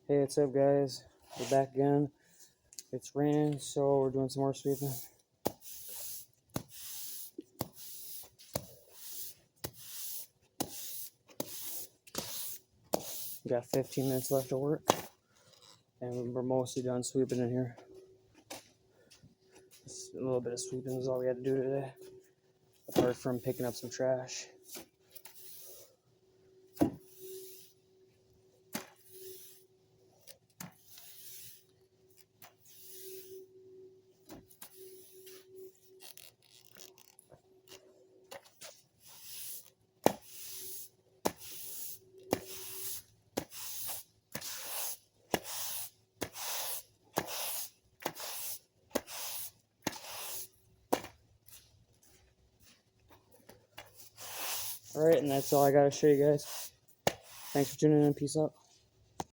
Hey, what's up, guys? We're back again. It's raining, so we're doing some more sweeping. We got 15 minutes left of work, and we're mostly done sweeping in here. Just a little bit of sweeping is all we had to do today, apart from picking up some trash. Alright, and that's all I got to show you guys. Thanks for tuning in. Peace out.